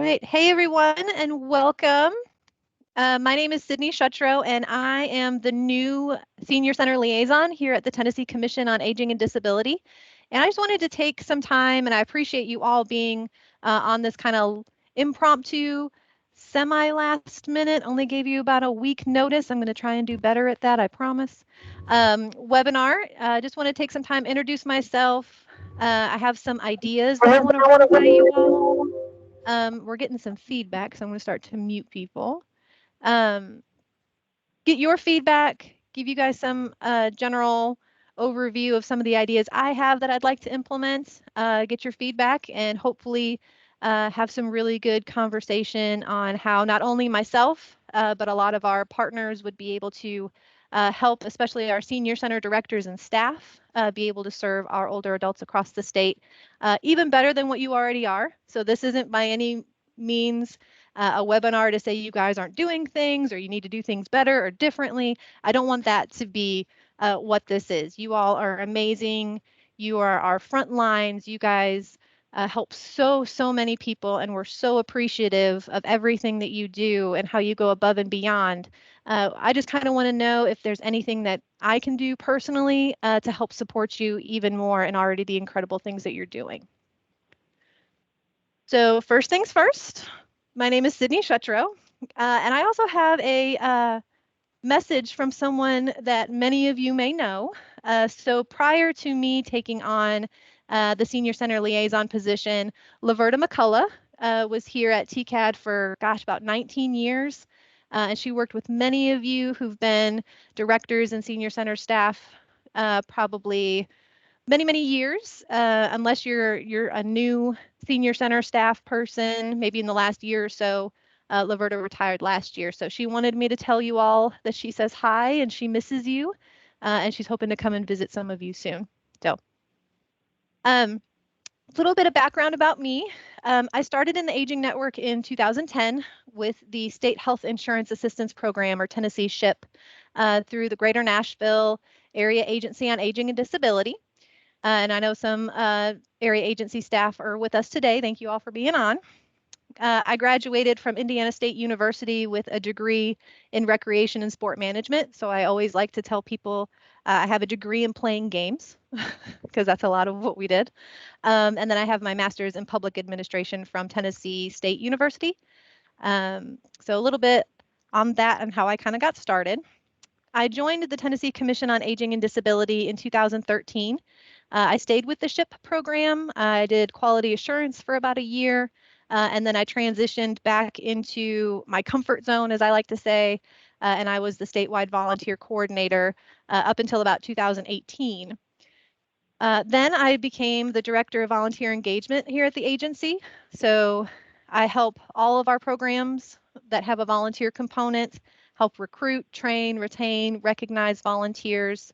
right. Hey, everyone, and welcome. My name is Sidney Schuttrow, and I am the new Senior Center Liaison here at the Tennessee Commission on Aging and Disability. And I just wanted to take some time, and I appreciate you all being on this kind of impromptu, semi-last minute, only gave you about a week notice. I'm going to try and do better at that, I promise. Webinar. I just want to take some time, introduce myself. I have some ideas that I want to run by you all. We're getting some feedback, so I'm going to start to mute people. Get your feedback, give you guys some general overview of some of the ideas I have that I'd like to implement, get your feedback, and hopefully have some really good conversation on how not only myself, but a lot of our partners would be able to help, especially our senior center directors and staff, be able to serve our older adults across the state even better than what you already are. So this isn't by any means a webinar to say you guys aren't doing things or you need to do things better or differently. I don't want that to be what this is. You all are amazing. You are our front lines. You guys help so many people, and we're so appreciative of everything that you do and how you go above and beyond. I just kind of want to know if there's anything that I can do personally to help support you even more in already the incredible things that you're doing. So first things first, my name is Sidney Schuttrow, and I also have a message from someone that many of you may know. So prior to me taking on the Senior Center Liaison position, Laverta McCullough was here at TCAD for, gosh, about 19 years. And she worked with many of you who've been directors and senior center staff probably many years, unless you're a new senior center staff person, maybe in the last year or so. Laverta retired last year, so she wanted me to tell you all that she says hi and she misses you, and she's hoping to come and visit some of you soon. So, a little bit of background about me. I started in the Aging Network in 2010 with the State Health Insurance Assistance Program, or Tennessee SHIP, through the Greater Nashville Area Agency on Aging and Disability. And I know some area agency staff are with us today. Thank you all for being on. I graduated from Indiana State University with a degree in recreation and sport management. So I always like to tell people I have a degree in playing games because that's a lot of what we did. And then I have my master's in public administration from Tennessee State University. So a little bit on that and how I kind of got started. I joined the Tennessee Commission on Aging and Disability in 2013. I stayed with the SHIP program. I did quality assurance for about a year, and then I transitioned back into my comfort zone, as I like to say, and I was the statewide volunteer coordinator up until about 2018. Then I became the director of volunteer engagement here at the agency. So I help all of our programs that have a volunteer component, help recruit, train, retain, recognize volunteers.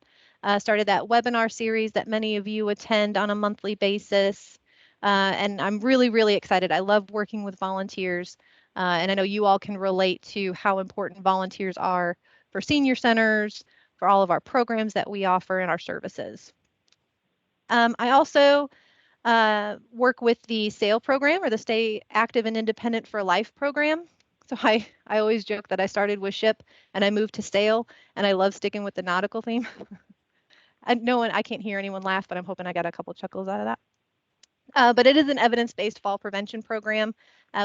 Started that webinar series that many of you attend on a monthly basis. And I'm really excited. I love working with volunteers. And I know you all can relate to how important volunteers are for senior centers, for all of our programs that we offer and our services. I also work with the SAIL program, or the Stay Active and Independent for Life program. So I always joke that I started with SHIP and I moved to SAIL, and I love sticking with the nautical theme. I can't hear anyone laugh, but I'm hoping I got a couple chuckles out of that. But it is an evidence-based fall prevention program.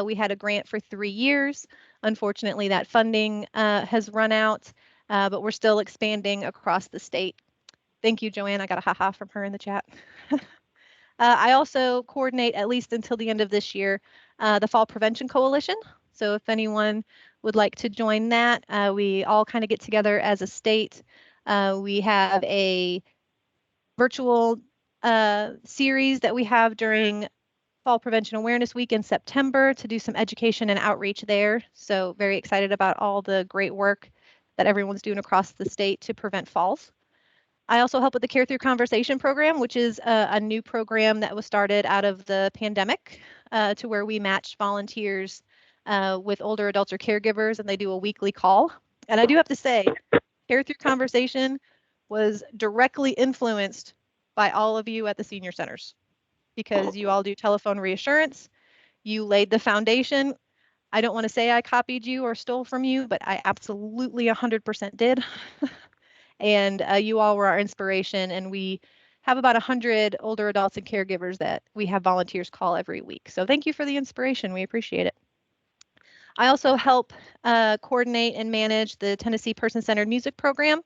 We had a grant for 3 years. Unfortunately, that funding has run out, but we're still expanding across the state. Thank you, Joanne. I got a ha-ha from her in the chat. I also coordinate, at least until the end of this year, the Fall Prevention Coalition. So if anyone would like to join that, we all kind of get together as a state. We have a virtual series that we have during Fall Prevention Awareness Week in September to do some education and outreach there. So very excited about all the great work that everyone's doing across the state to prevent falls. I also help with the Care Through Conversation program, which is a new program that was started out of the pandemic to where we match volunteers with older adults or caregivers, and they do a weekly call. And I do have to say, Care Through Conversation was directly influenced by all of you at the senior centers, because you all do telephone reassurance. You laid the foundation. I don't want to say I copied you or stole from you, but I absolutely 100% did. And you all were our inspiration. And we have about 100 older adults and caregivers that we have volunteers call every week. So thank you for the inspiration. We appreciate it. I also help coordinate and manage the Tennessee Person-Centered Music Program,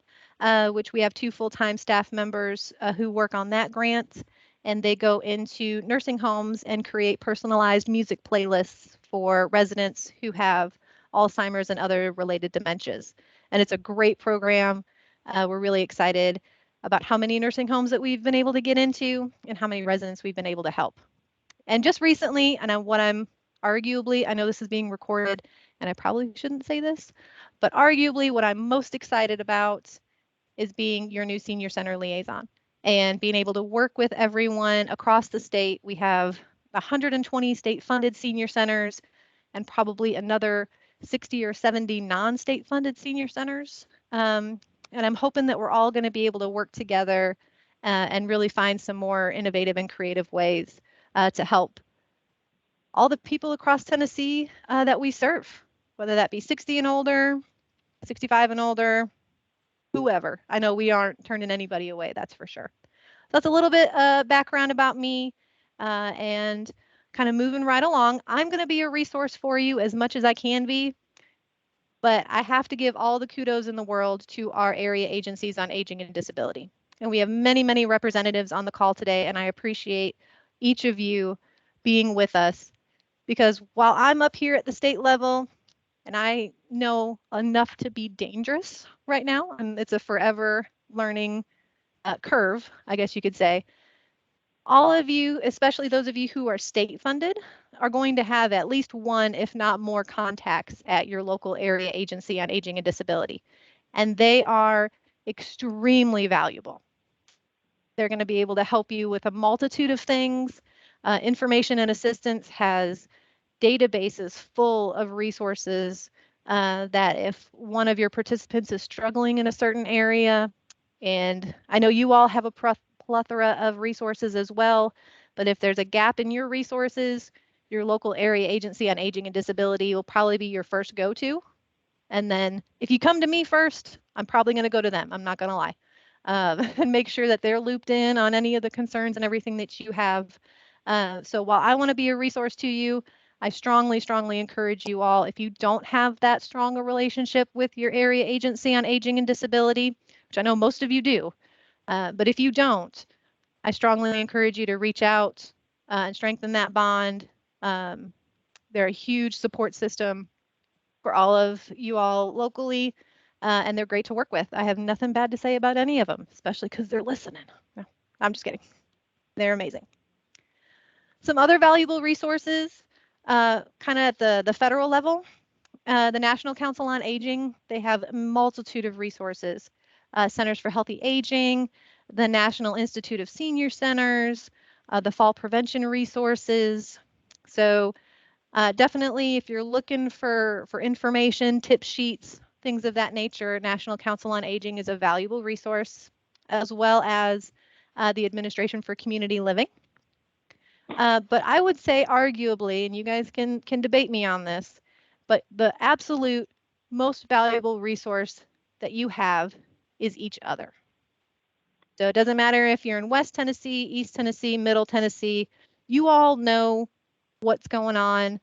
which we have 2 full-time staff members who work on that grant. And they go into nursing homes and create personalized music playlists for residents who have Alzheimer's and other related dementias. And it's a great program. We're really excited about how many nursing homes that we've been able to get into and how many residents we've been able to help. And just recently, and what I'm arguably, I know this is being recorded and I probably shouldn't say this, but arguably what I'm most excited about is being your new senior center liaison and being able to work with everyone across the state. We have 120 state funded senior centers and probably another 60 or 70 non-state funded senior centers. And I'm hoping that we're all going to be able to work together and really find some more innovative and creative ways to help all the people across Tennessee that we serve, whether that be 60 and older, 65 and older, whoever. I know we aren't turning anybody away, that's for sure. So that's a little bit background about me and kind of moving right along. I'm going to be a resource for you as much as I can be, but I have to give all the kudos in the world to our area agencies on aging and disability. And we have many, many representatives on the call today, and I appreciate each of you being with us because while I'm up here at the state level and I know enough to be dangerous right now, and it's a forever learning curve, I guess you could say, all of you, especially those of you who are state funded, are going to have at least one, if not more, contacts at your local area agency on aging and disability. And they are extremely valuable. They're going to be able to help you with a multitude of things. Information and assistance has databases full of resources that if one of your participants is struggling in a certain area, and I know you all have a plethora of resources as well, but if there's a gap in your resources, your local area agency on aging and disability will probably be your first go-to. And then if you come to me first, I'm probably going to go to them. I'm not going to lie. And make sure that they're looped in on any of the concerns and everything that you have. So while I want to be a resource to you, I strongly, strongly encourage you all, if you don't have that strong a relationship with your area agency on aging and disability, which I know most of you do, but if you don't, I strongly encourage you to reach out and strengthen that bond. They're a huge support system for all of you all locally, and they're great to work with. I have nothing bad to say about any of them, especially because they're listening. No, I'm just kidding. They're amazing. Some other valuable resources, kind of at the federal level, the National Council on Aging, they have a multitude of resources. Centers for Healthy Aging, the National Institute of Senior Centers, the fall prevention resources. So definitely, if you're looking for information, tip sheets, things of that nature, National Council on Aging is a valuable resource, as well as the Administration for Community Living. But I would say arguably, and you guys can debate me on this, but the absolute most valuable resource that you have is each other. So it doesn't matter if you're in West Tennessee, East Tennessee, Middle Tennessee, you all know what's going on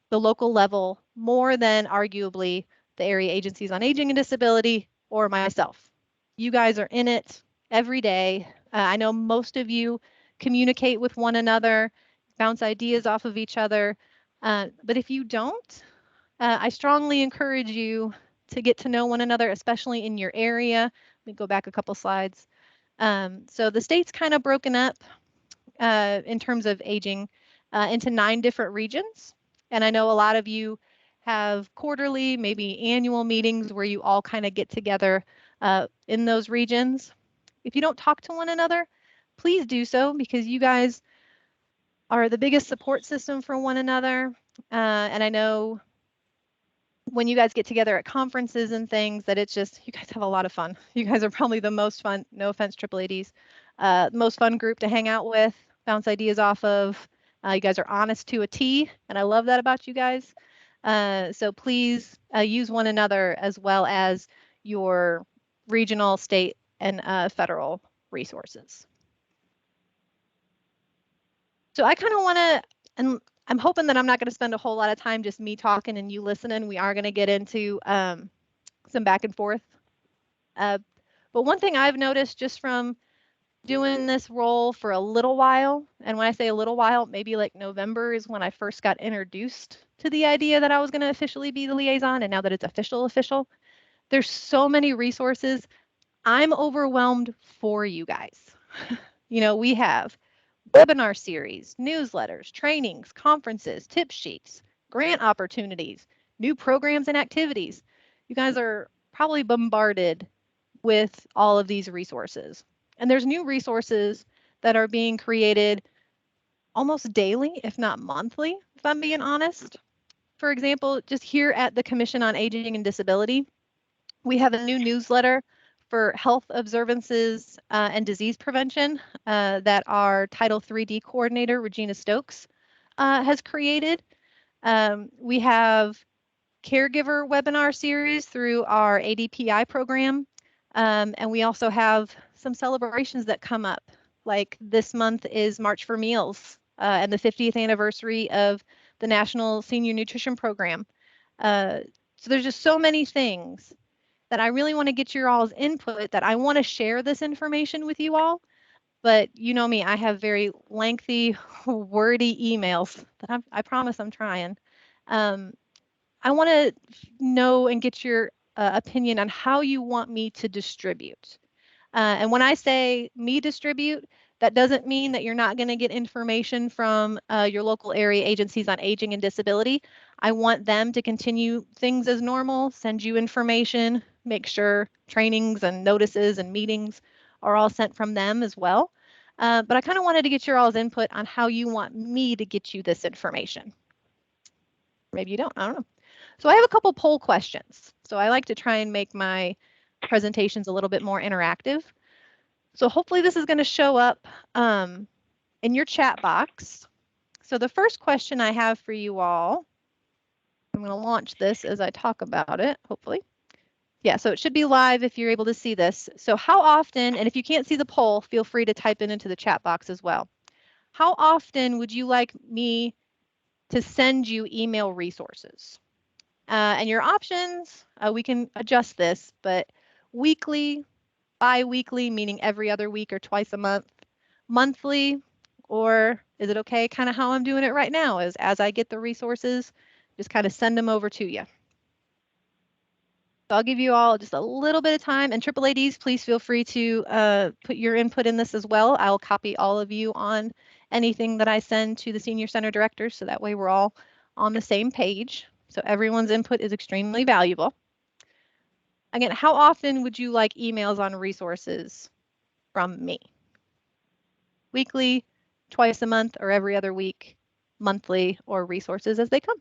the local level more than arguably the area agencies on aging and disability or myself. You guys are in it every day. I know most of you communicate with one another, bounce ideas off of each other. But if you don't, I strongly encourage you to get to know one another, especially in your area. Let me go back a couple slides. So the state's kind of broken up in terms of aging into 9 different regions. And I know a lot of you have quarterly, maybe annual meetings where you all kind of get together in those regions. If you don't talk to one another, please do so because you guys are the biggest support system for one another. And I know when you guys get together at conferences and things that it's just, you guys have a lot of fun. You guys are probably the most fun, no offense, triple ADs, most fun group to hang out with, bounce ideas off of. You guys are honest to a T, and I love that about you guys. So please use one another as well as your regional, state, and federal resources. So I kind of want to, and I'm hoping that I'm not going to spend a whole lot of time just me talking and you listening. We are going to get into some back and forth. But one thing I've noticed just from doing this role for a little while, and when I say a little while, maybe like November is when I first got introduced to the idea that I was going to officially be the liaison, and now that it's official, there's so many resources. I'm overwhelmed for you guys. You know, we have webinar series, newsletters, trainings, conferences, tip sheets, grant opportunities, new programs and activities. You guys are probably bombarded with all of these resources. And there's new resources that are being created almost daily, if not monthly, if I'm being honest. For example, just here at the Commission on Aging and Disability, we have a new newsletter for health observances and disease prevention that our Title 3D coordinator, Regina Stokes, has created. We have caregiver webinar series through our ADPI program. And we also have some celebrations that come up. Like this month is March for Meals and the 50th anniversary of the National Senior Nutrition Program. So there's just so many things that I really want to get your all's input, that I want to share this information with you all. But you know me, I have very lengthy, wordy emails that I promise I'm trying. I want to know and get your opinion on how you want me to distribute. And when I say me distribute, that doesn't mean that you're not going to get information from your local area agencies on aging and disability. I want them to continue things as normal, send you information, make sure trainings and notices and meetings are all sent from them as well. But I kind of wanted to get your all's input on how you want me to get you this information. Maybe you don't, I don't know. So I have a couple poll questions. So I like to try and make my presentations a little bit more interactive. So hopefully this is going to show up in your chat box. So the first question I have for you all, I'm going to launch this as I talk about it, hopefully. Yeah, so it should be live if you're able to see this. So how often, and if you can't see the poll, feel free to type it into the chat box as well. How often would you like me to send you email resources? And your options, we can adjust this, but weekly, bi-weekly, meaning every other week or twice a month, monthly, or is it okay kind of how I'm doing it right now, is as I get the resources, just kind of send them over to you. So I'll give you all just a little bit of time, and AAADs, please feel free to put your input in this as well. I'll copy all of you on anything that I send to the Senior Center directors, so that way we're all on the same page. So everyone's input is extremely valuable. Again, how often would you like emails on resources from me? Weekly, twice a month, or every other week, monthly, or resources as they come?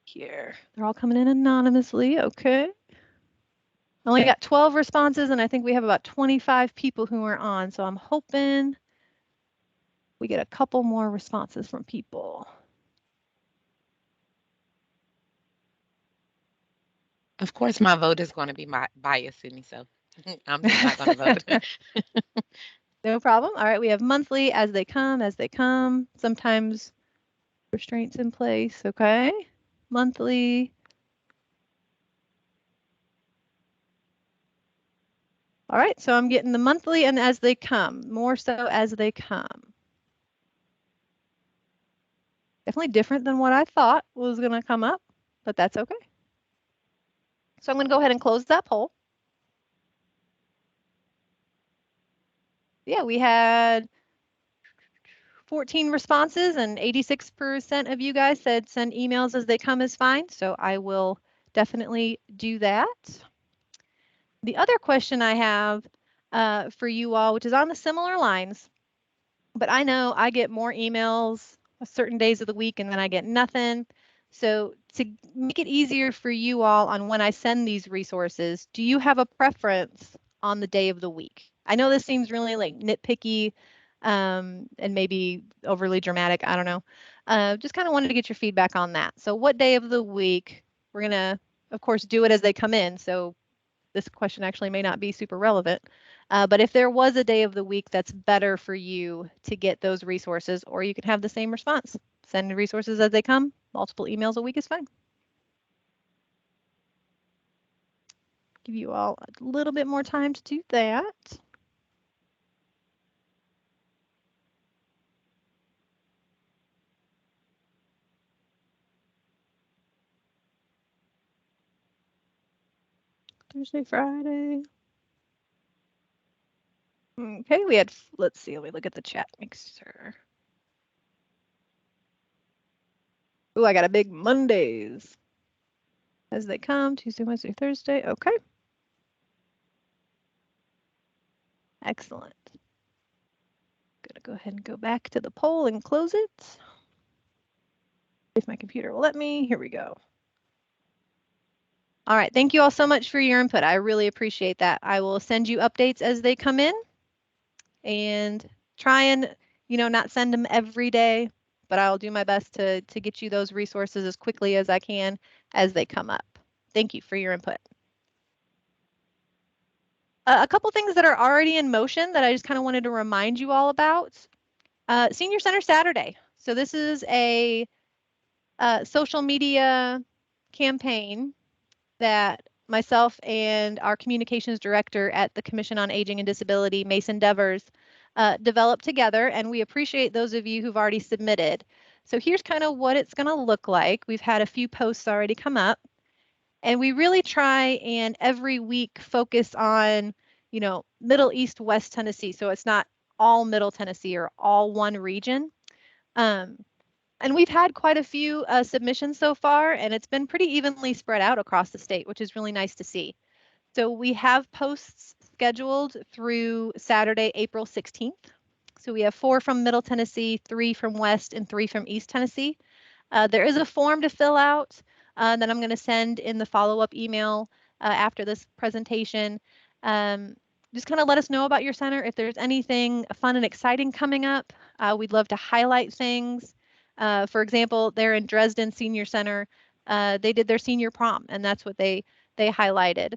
Here, they're all coming in anonymously, okay. I only got 12 responses, and I think we have about 25 people who are on, so I'm hoping we get a couple more responses from people. Of course, my vote is going to be biased, Sidney, so I'm just not going to vote. No problem. All right, we have monthly, as they come, sometimes restraints in place, okay? Monthly. All right, so I'm getting the monthly and as they come, more so as they come. Definitely different than what I thought was going to come up, but that's okay. So I'm going to go ahead and close that poll. Yeah, we had 14 responses and 86% of you guys said send emails as they come is fine. So I will definitely do that. The other question I have for you all, which is on the similar lines, but I know I get more emails certain days of the week and then I get nothing. So to make it easier for you all on when I send these resources, do you have a preference on the day of the week? I know this seems really like nitpicky and maybe overly dramatic. I don't know. Just kind of wanted to get your feedback on that. So what day of the week? We're going to, of course, do it as they come in. So this question actually may not be super relevant. But if there was a day of the week that's better for you to get those resources, or you can have the same response, send resources as they come, multiple emails a week is fine. Give you all a little bit more time to do that. Thursday, Friday. Okay, we had, let's see, let me look at the chat, make sure. Ooh, I got a big Mondays. As they come, Tuesday, Wednesday, Thursday. Okay. Excellent. Gonna go ahead and go back to the poll and close it. If my computer will let me, here we go. All right, thank you all so much for your input. I really appreciate that. I will send you updates as they come in and try and, not send them every day, but I'll do my best to get you those resources as quickly as I can as they come up. Thank you for your input. A couple things that are already in motion that I just kind of wanted to remind you all about. Senior Center Saturday. So this is a social media campaign that myself and our communications director at the Commission on Aging and Disability, Mason Devers, developed together, and we appreciate those of you who've already submitted. So here's kind of what it's going to look like. We've had a few posts already come up, and we really try and every week focus on, Middle East, West Tennessee. So it's not all Middle Tennessee or all one region. And we've had quite a few submissions so far, and it's been pretty evenly spread out across the state, which is really nice to see. So we have posts scheduled through Saturday, April 16th. So we have 4 from Middle Tennessee, 3 from West, and 3 from East Tennessee. There is a form to fill out that I'm going to send in the follow-up email after this presentation. Just kind of let us know about your center. If there's anything fun and exciting coming up, we'd love to highlight things. For example, there in Dresden Senior Center, they did their senior prom, and that's what they highlighted.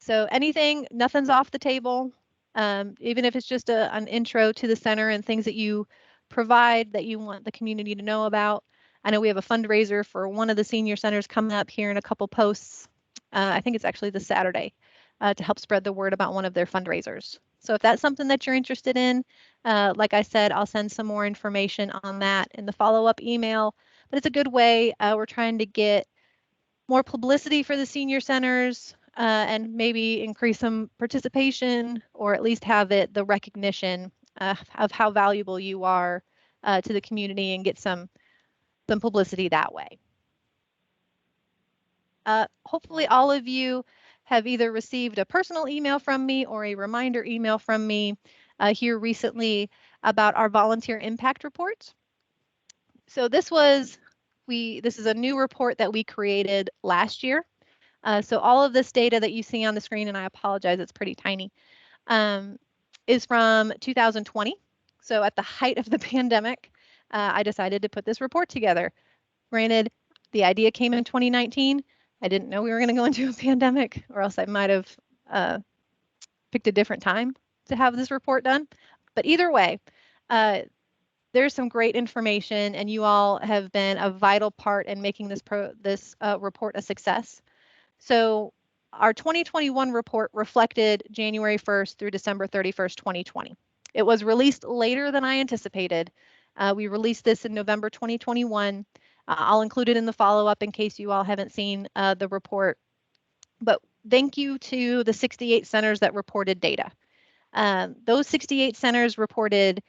So anything, nothing's off the table, even if it's just an intro to the center and things that you provide that you want the community to know about. I know we have a fundraiser for one of the senior centers coming up here in a couple posts. I think it's actually this Saturday to help spread the word about one of their fundraisers. So if that's something that you're interested in, like I said, I'll send some more information on that in the follow-up email. But it's a good way. We're trying to get more publicity for the senior centers and maybe increase some participation, or at least have it the recognition of how valuable you are to the community, and get some publicity that way. Hopefully all of you have either received a personal email from me or a reminder email from me here recently about our volunteer impact report. So this is a new report that we created last year. So all of this data that you see on the screen, and I apologize, it's pretty tiny, is from 2020. So at the height of the pandemic, I decided to put this report together. Granted, the idea came in 2019. I didn't know we were going to go into a pandemic, or else I might have picked a different time to have this report done. But either way, there's some great information, and you all have been a vital part in making this report a success. So our 2021 report reflected January 1st through December 31st, 2020. It was released later than I anticipated. We released this in November 2021. I'll include it in the follow-up in case you all haven't seen the report. But thank you to the 68 centers that reported data. Those 68 centers reported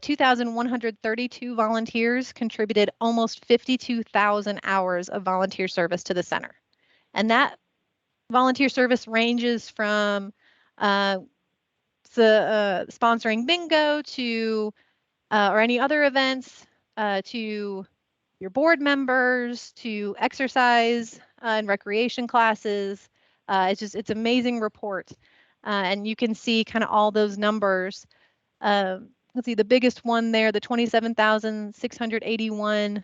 2,132 volunteers contributed almost 52,000 hours of volunteer service to the center. And that volunteer service ranges from sponsoring bingo to or any other events to your board members, to exercise and recreation classes, It's amazing report. And you can see kind of all those numbers. Let's see, the biggest one there, the 27,681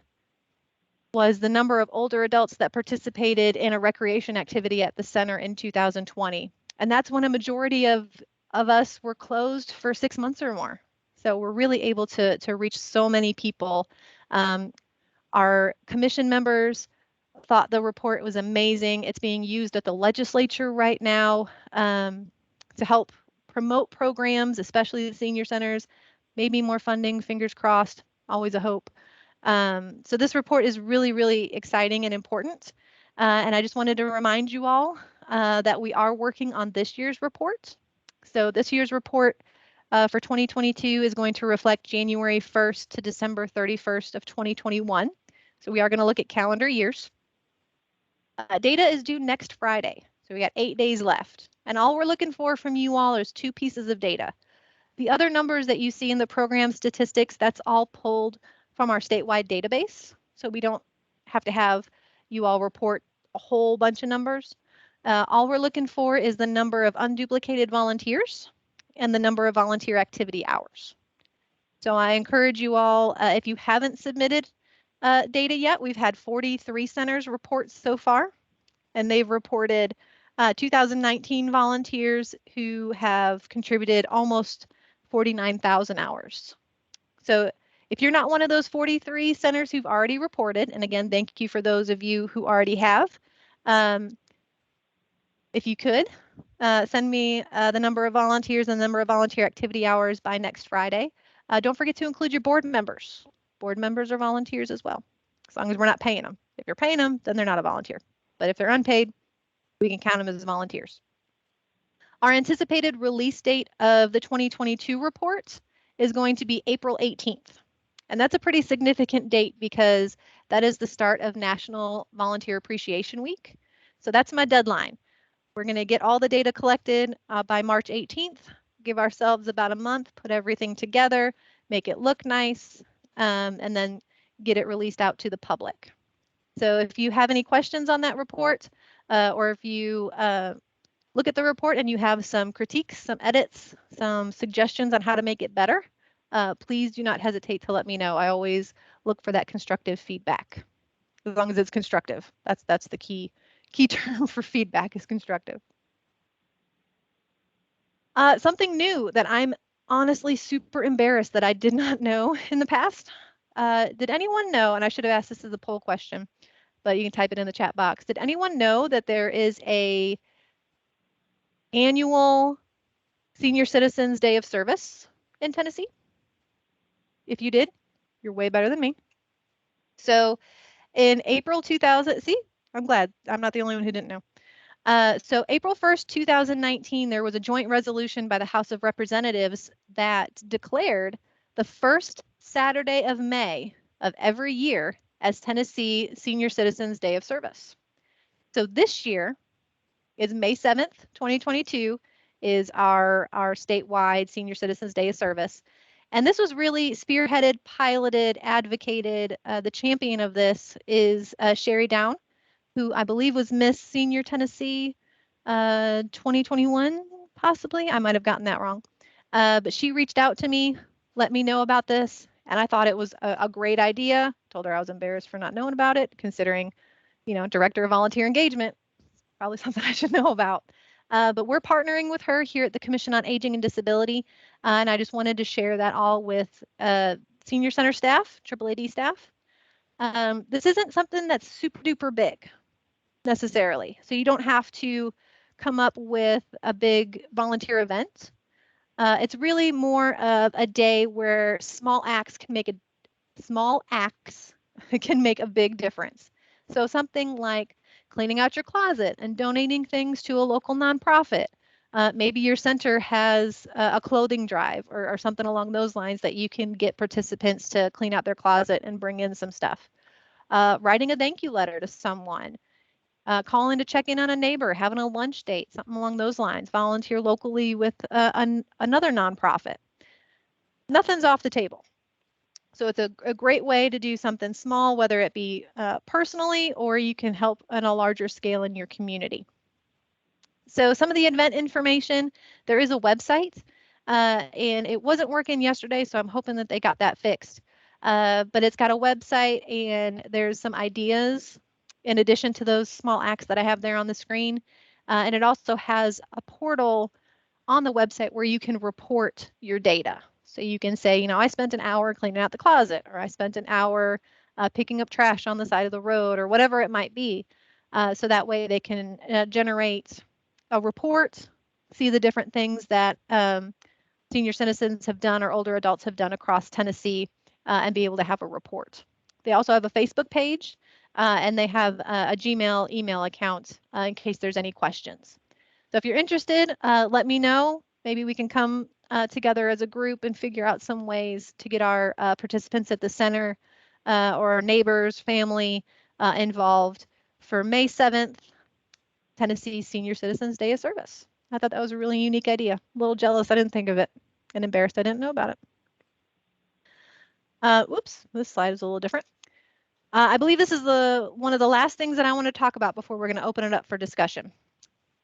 was the number of older adults that participated in a recreation activity at the center in 2020. And that's when a majority of us were closed for 6 months or more. So we're really able to reach so many people. Our commission members thought the report was amazing. It's being used at the legislature right now to help promote programs, especially the senior centers. Maybe more funding, fingers crossed, always a hope. So this report is really, really exciting and important. And I just wanted to remind you all that we are working on this year's report. So this year's report for 2022 is going to reflect January 1st to December 31st of 2021. So we are going to look at calendar years. Data is due next Friday. So we got 8 days left. And all we're looking for from you all is 2 pieces of data. The other numbers that you see in the program statistics, that's all pulled from our statewide database. So we don't have to have you all report a whole bunch of numbers. All we're looking for is the number of unduplicated volunteers and the number of volunteer activity hours. So I encourage you all, if you haven't submitted data yet, we've had 43 centers report so far, and they've reported 2019 volunteers who have contributed almost 49,000 hours. So if you're not one of those 43 centers who've already reported, and again, thank you for those of you who already have, if you could send me the number of volunteers and the number of volunteer activity hours by next Friday. Don't forget to include your board members. Board members are volunteers as well, as long as we're not paying them. If you're paying them, then they're not a volunteer. But if they're unpaid, we can count them as volunteers. Our anticipated release date of the 2022 report is going to be April 18th. And that's a pretty significant date because that is the start of National Volunteer Appreciation Week. So that's my deadline. We're going to get all the data collected by March 18th, give ourselves about a month, put everything together, make it look nice, and then get it released out to the public. So if you have any questions on that report, or if you look at the report and you have some critiques, some edits, some suggestions on how to make it better, please do not hesitate to let me know. I always look for that constructive feedback, as long as it's constructive. That's the key term for feedback, is constructive. Something new that I'm honestly super embarrassed that I did not know in the past. Did anyone know, and I should have asked this as a poll question, but you can type it in the chat box. Did anyone know that there is a annual Senior Citizens Day of Service in Tennessee? If you did, you're way better than me. So in April 2000, see, I'm glad I'm not the only one who didn't know. So April 1st, 2019, there was a joint resolution by the House of Representatives that declared the first Saturday of May of every year as Tennessee Senior Citizens Day of Service. So this year is May 7th, 2022, is our statewide Senior Citizens Day of Service. And this was really spearheaded, piloted, advocated. The champion of this is Sherry Down, who I believe was Miss Senior Tennessee 2021, possibly. I might have gotten that wrong. But she reached out to me, let me know about this, and I thought it was a great idea. Told her I was embarrassed for not knowing about it, considering, you know, Director of Volunteer Engagement, probably something I should know about. But we're partnering with her here at the Commission on Aging and Disability, and I just wanted to share that all with Senior Center staff, AAAD staff. This isn't something that's super duper big necessarily, so you don't have to come up with a big volunteer event. It's really more of a day where small acts can make a big difference. So something like cleaning out your closet and donating things to a local nonprofit. Maybe your center has a clothing drive or something along those lines that you can get participants to clean out their closet and bring in some stuff. Writing a thank you letter to someone. Calling to check in on a neighbor, having a lunch date, something along those lines. Volunteer locally with another nonprofit. Nothing's off the table. So it's a great way to do something small, whether it be personally or you can help on a larger scale in your community. So some of the event information, there is a website, and it wasn't working yesterday, so I'm hoping that they got that fixed. But it's got a website, and there's some ideas in addition to those small acts that I have there on the screen. And it also has a portal on the website where you can report your data. So you can say, I spent an hour cleaning out the closet, or I spent an hour picking up trash on the side of the road, or whatever it might be. So that way they can generate a report, see the different things that senior citizens have done or older adults have done across Tennessee, and be able to have a report. They also have a Facebook page, and they have a Gmail email account in case there's any questions. So if you're interested, let me know. Maybe we can come together as a group and figure out some ways to get our participants at the center or our neighbors, family involved for May 7th, Tennessee Senior Citizens Day of Service. I thought that was a really unique idea. A little jealous I didn't think of it, and embarrassed I didn't know about it. Whoops, this slide is a little different. I believe this is one of the last things that I want to talk about before we're going to open it up for discussion.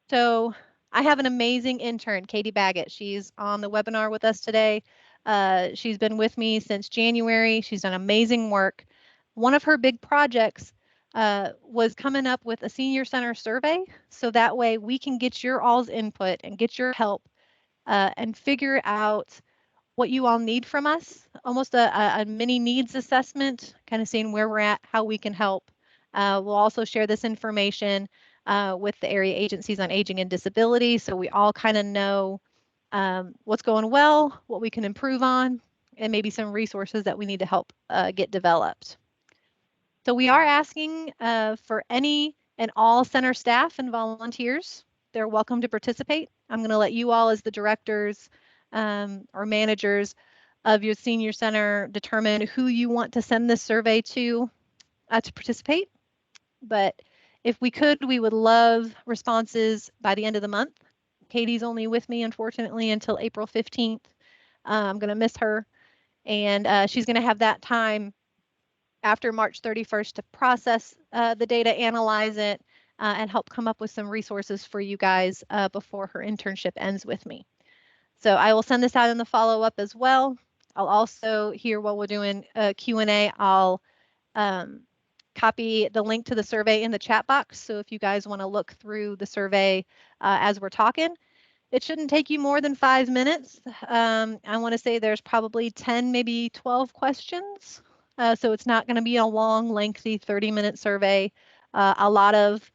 So I have an amazing intern, Katie Baggett. She's on the webinar with us today. She's been with me since January. She's done amazing work. One of her big projects was coming up with a senior center survey, so that way we can get your all's input and get your help and figure out what you all need from us, almost a mini needs assessment, kind of seeing where we're at, how we can help. We'll also share this information with the area agencies on aging and disability, so we all kind of know what's going well, what we can improve on, and maybe some resources that we need to help get developed. So we are asking for any and all center staff and volunteers. They're welcome to participate. I'm going to let you all as the directors or managers of your senior center determine who you want to send this survey to participate. But if we could, we would love responses by the end of the month. Katie's only with me, unfortunately, until April 15th. I'm going to miss her. And she's going to have that time after March 31st to process the data, analyze it, and help come up with some resources for you guys before her internship ends with me. So I will send this out in the follow-up as well. I'll also, here while we're doing Q&A, I'll copy the link to the survey in the chat box. So if you guys want to look through the survey as we're talking, it shouldn't take you more than 5 minutes. I want to say there's probably 10, maybe 12 questions. So it's not going to be a long, lengthy 30-minute survey. A lot of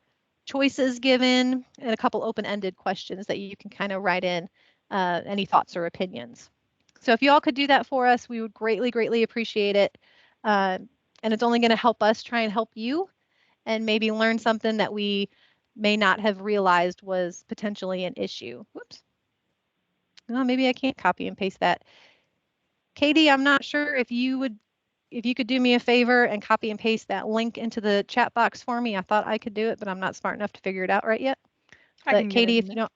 choices given and a couple open-ended questions that you can kind of write in any thoughts or opinions. So if you all could do that for us, we would greatly, greatly appreciate it. And it's only going to help us try and help you and maybe learn something that we may not have realized was potentially an issue. Whoops. Oh, maybe I can't copy and paste that. Katie, I'm not sure if you could do me a favor and copy and paste that link into the chat box for me. I thought I could do it, but I'm not smart enough to figure it out right yet. But Katie, if you don't,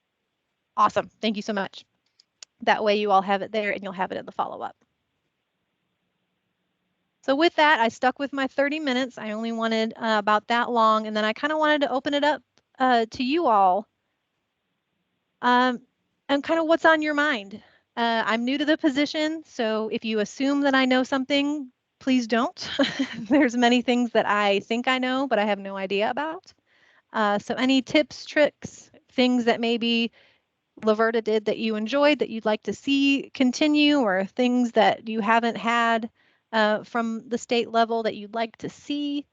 awesome. Thank you so much. That way you all have it there and you'll have it in the follow-up. So with that, I stuck with my 30 minutes. I only wanted about that long, and then I kind of wanted to open it up to you all and kind of what's on your mind. I'm new to the position, so if you assume that I know something, please don't. There's many things that I think I know, but I have no idea about. So any tips, tricks, things that maybe Laverta did that you enjoyed that you'd like to see continue, or things that you haven't had from the state level that you'd like to see,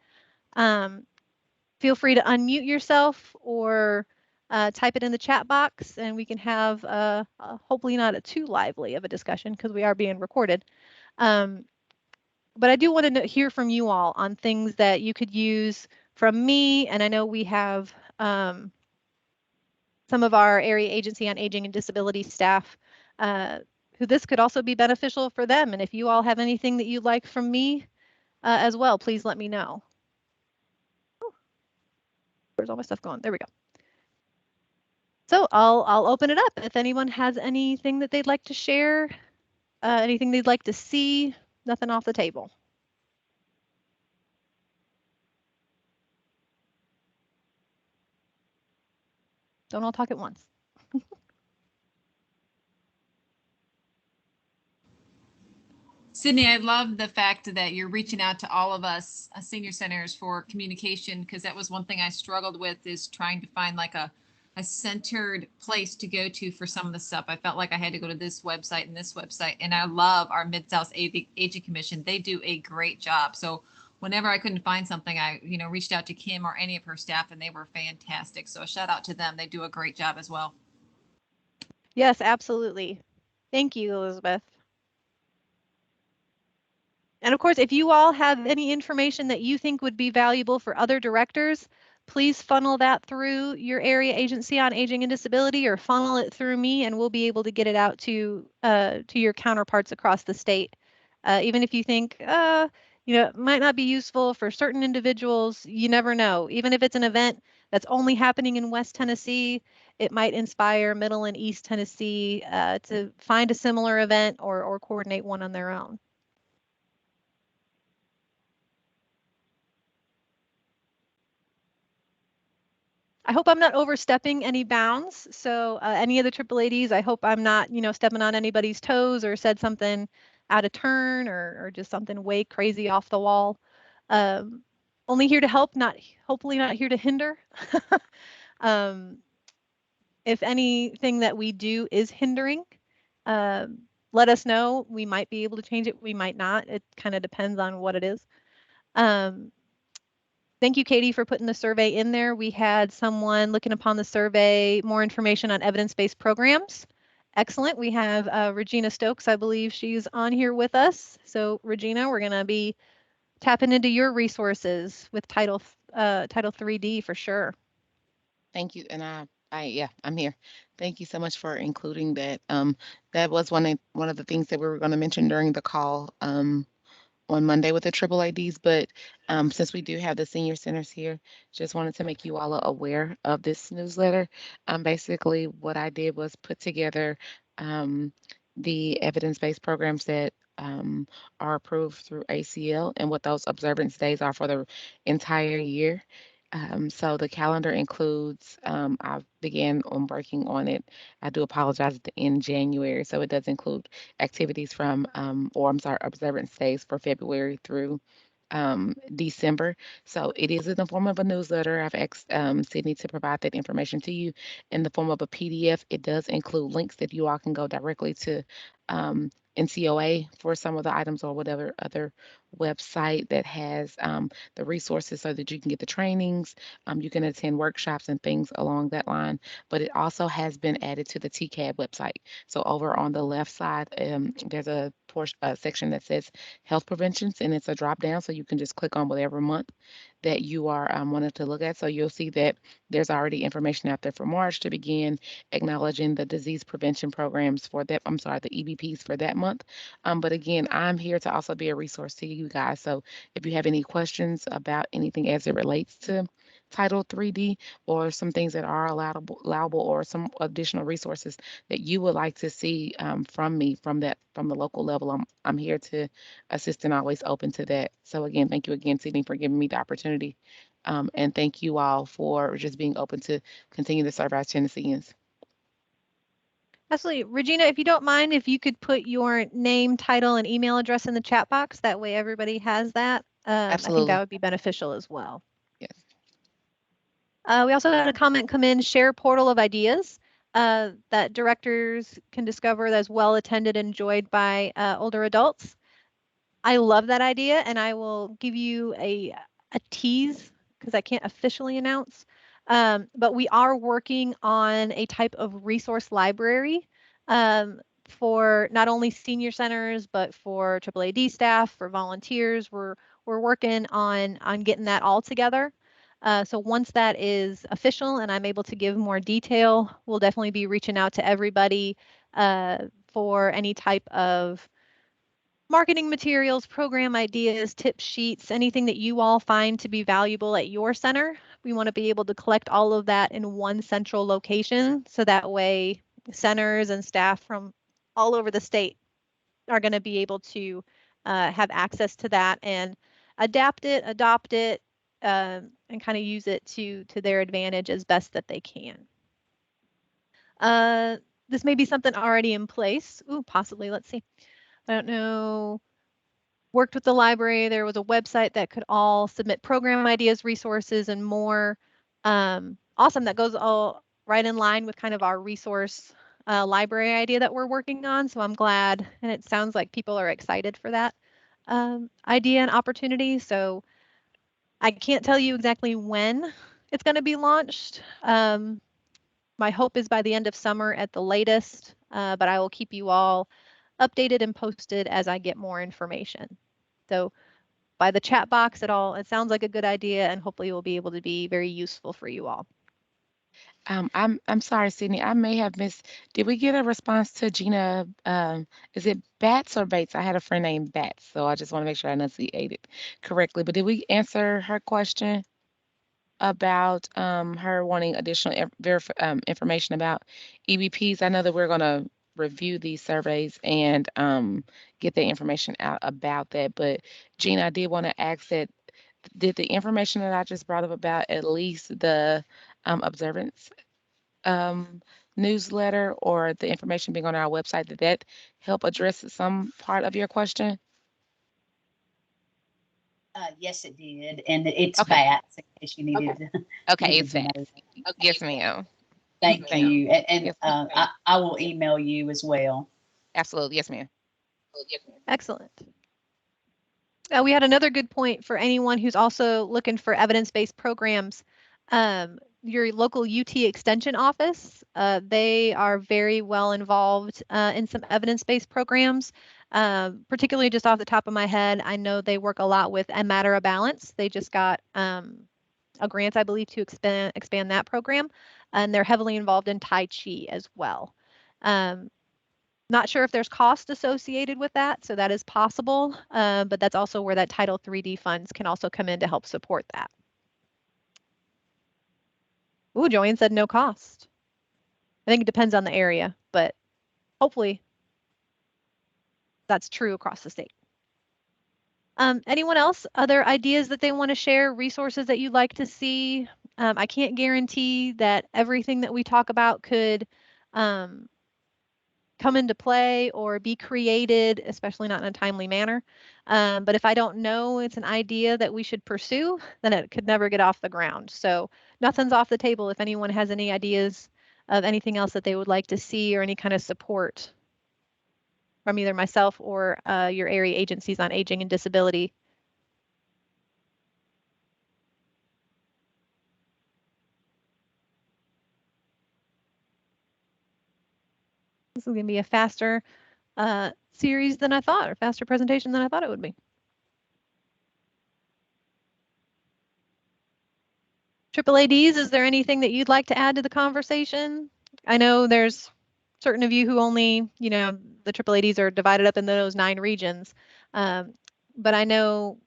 feel free to unmute yourself or type it in the chat box, and we can have hopefully not a too lively of a discussion because we are being recorded. But I do want to hear from you all on things that you could use from me, and I know we have some of our area agency on aging and disability staff who this could also be beneficial for them. And if you all have anything that you'd like from me as well, please let me know. Oh, where's all my stuff going? There we go. So I'll open it up. If anyone has anything that they'd like to share, anything they'd like to see, nothing off the table. don't all talk at once. Sidney, I love the fact that you're reaching out to all of us senior centers for communication, because that was one thing I struggled with, is trying to find like a centered place to go to for some of the stuff. I felt like I had to go to this website and this website, and I love our Mid-South Aging Commission. They do a great job. So whenever I couldn't find something, I reached out to Kim or any of her staff, and they were fantastic. So a shout out to them. They do a great job as well. Yes, absolutely. Thank you, Elizabeth. And of course, if you all have any information that you think would be valuable for other directors, please funnel that through your area agency on aging and disability, or funnel it through me, and we'll be able to get it out to your counterparts across the state. Even if you think, it might not be useful for certain individuals, you never know. Even if it's an event that's only happening in West Tennessee, it might inspire Middle and East Tennessee to find a similar event or coordinate one on their own. I hope I'm not overstepping any bounds. So any of the AAADs, I hope I'm not, stepping on anybody's toes or said something out of turn or just something way crazy off the wall. Only here to help, hopefully not here to hinder. If anything that we do is hindering, let us know. We might be able to change it. We might not. It kind of depends on what it is. Thank you, Katie, for putting the survey in there. We had someone looking upon the survey, more information on evidence-based programs. Excellent. We have Regina Stokes. I believe she's on here with us. So Regina, we're going to be tapping into your resources with Title 3D for sure. Thank you. And I'm here. Thank you so much for including that. That was one of the things that we were going to mention during the call on Monday with the AAADs, but since we do have the senior centers here, just wanted to make you all aware of this newsletter. Basically, what I did was put together the evidence-based programs that are approved through ACL and what those observance days are for the entire year. So the calendar includes, I began on working on it. I do apologize in January. So it does include activities from, observance days for February through December. So it is in the form of a newsletter. I've asked Sydney to provide that information to you in the form of a PDF. It does include links that you all can go directly to NCOA for some of the items, or whatever other website that has the resources so that you can get the trainings. You can attend workshops and things along that line. But it also has been added to the TCAD website. So over on the left side, there's a section that says health preventions, and it's a drop down. So you can just click on whatever month that you are wanting to look at. So you'll see that there's already information out there for March to begin acknowledging the disease prevention programs for that. The EBPs for that month. But again, I'm here to also be a resource to you guys. So if you have any questions about anything as it relates to Title 3D, or some things that are allowable, or some additional resources that you would like to see from me from the local level, I'm here to assist and always open to that. So again, thank you again, Sidney, for giving me the opportunity. And thank you all for just being open to continue to serve our Tennesseans. Absolutely. Regina, if you don't mind, if you could put your name, title, and email address in the chat box, that way everybody has that. I think that would be beneficial as well. Yes. We also had a comment come in, share portal of ideas that directors can discover that's well attended and enjoyed by older adults. I love that idea, and I will give you a tease because I can't officially announce. But we are working on a type of resource library for not only senior centers, but for AAAD staff, for volunteers. We're working on getting that all together. So once that is official and I'm able to give more detail, we'll definitely be reaching out to everybody for any type of marketing materials, program ideas, tip sheets, anything that you all find to be valuable at your center. We want to be able to collect all of that in one central location, so that way centers and staff from all over the state are going to be able to have access to that and adapt it, adopt it, and kind of use it to their advantage as best that they can. This may be something already in place. Ooh, possibly. Let's see. I don't know. Worked with the library. There was a website that could all submit program ideas, resources, and more. Awesome. That goes all right in line with kind of our resource library idea that we're working on. So I'm glad, and it sounds like people are excited for that idea and opportunity. So I can't tell you exactly when it's going to be launched. My hope is by the end of summer at the latest, but I will keep you all updated and posted as I get more information. So by the chat box it sounds like a good idea, and hopefully it will be able to be very useful for you all. I'm sorry, Sydney. I may have missed. Did we get a response to Gina? Is it Bats or Bates? I had a friend named Bats, so I just want to make sure I enunciated correctly. But did we answer her question about her wanting additional information about EBPs? I know that we're going to review these surveys and get the information out about that. But Gina, I did want to ask that, did the information that I just brought up about at least the observance newsletter or the information being on our website, did that help address some part of your question? Yes, it did, and it's Okay. Bats in case you needed. Okay, needed it's to know. Bats. Yes, ma'am. Thank Thank you, and Yes, I will email you as well. absolutely. Yes, ma'am. Excellent. We had another good point for anyone who's also looking for evidence-based programs. Your local UT Extension office, they are very well involved in some evidence-based programs. Particularly just off the top of my head, I know they work a lot with A Matter of Balance. They just got a grant, I believe, to expand that program, and they're heavily involved in Tai Chi as well. Not sure if there's cost associated with that, so that is possible, but that's also where that Title 3D funds can also come in to help support that. Ooh, Joanne said no cost. I think it depends on the area, but hopefully that's true across the state. Anyone else, other ideas that they want to share, resources that you'd like to see? I can't guarantee that everything that we talk about could come into play or be created, especially not in a timely manner. But if I don't know it's an idea that we should pursue, then it could never get off the ground. So nothing's off the table if anyone has any ideas of anything else that they would like to see or any kind of support from either myself or your area agencies on aging and disability. This is going to be a faster series than I thought, or faster presentation than I thought it would be. AAADs, is there anything that you'd like to add to the conversation? I know there's certain of you who only, the AAADs are divided up in those 9 regions. But I know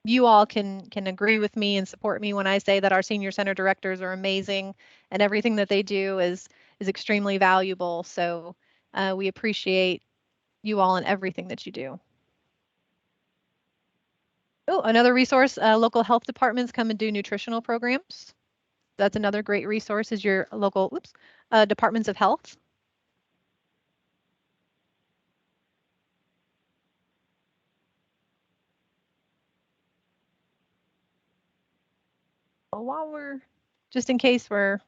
you all can agree with me and support me when I say that our senior center directors are amazing and everything that they do is extremely valuable. So we appreciate you all and everything that you do. Oh, another resource, local health departments come and do nutritional programs. That's another great resource is your local departments of health. Well, while we're, just in case we're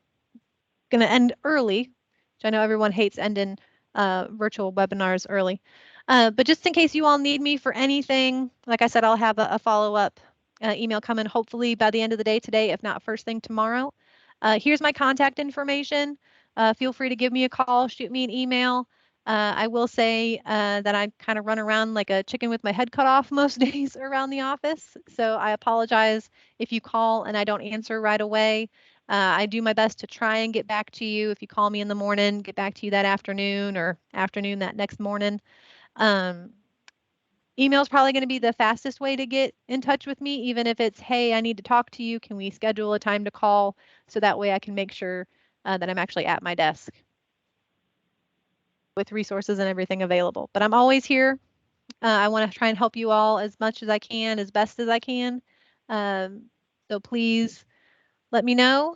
going to end early, which I know everyone hates ending virtual webinars early, but just in case you all need me for anything, like I said, I'll have a follow-up email coming hopefully by the end of the day today, if not first thing tomorrow. Here's my contact information. Feel free to give me a call, shoot me an email. I will say that I kind of run around like a chicken with my head cut off most days around the office. So I apologize if you call and I don't answer right away. I do my best to try and get back to you. If you call me in the morning, get back to you that afternoon or afternoon that next morning. Email is probably going to be the fastest way to get in touch with me, even if it's, hey, I need to talk to you. Can we schedule a time to call? So that way I can make sure that I'm actually at my desk with resources and everything available. But I'm always here. I want to try and help you all as much as I can, as best as I can. So please let me know.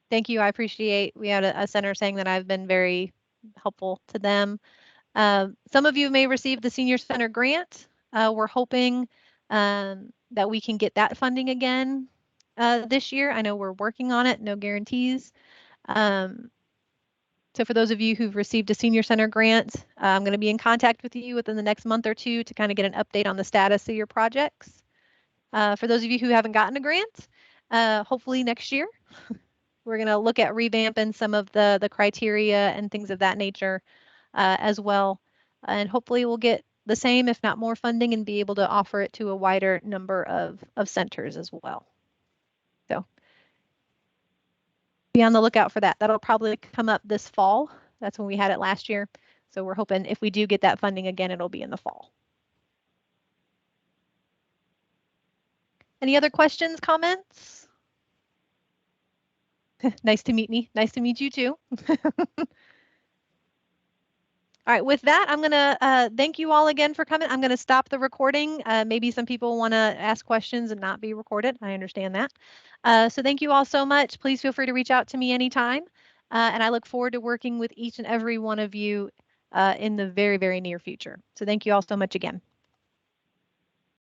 Thank you. I appreciate, we had a center saying that I've been very helpful to them. Some of you may receive the Senior Center grant. We're hoping that we can get that funding again this year. I know we're working on it, no guarantees. So for those of you who've received a Senior Center grant, I'm going to be in contact with you within the next month or two to kind of get an update on the status of your projects. For those of you who haven't gotten a grant, hopefully next year, we're going to look at revamping some of the criteria and things of that nature as well. And hopefully we'll get the same, if not more funding, and be able to offer it to a wider number of centers as well. So be on the lookout for that. That'll probably come up this fall. That's when we had it last year. So we're hoping if we do get that funding again, it'll be in the fall. Any other questions, comments? Nice to meet me. Nice to meet you too. All right, with that, I'm going to thank you all again for coming. I'm going to stop the recording. Maybe some people want to ask questions and not be recorded. I understand that. So thank you all so much. Please feel free to reach out to me anytime. And I look forward to working with each and every one of you in the very, very near future. So thank you all so much again.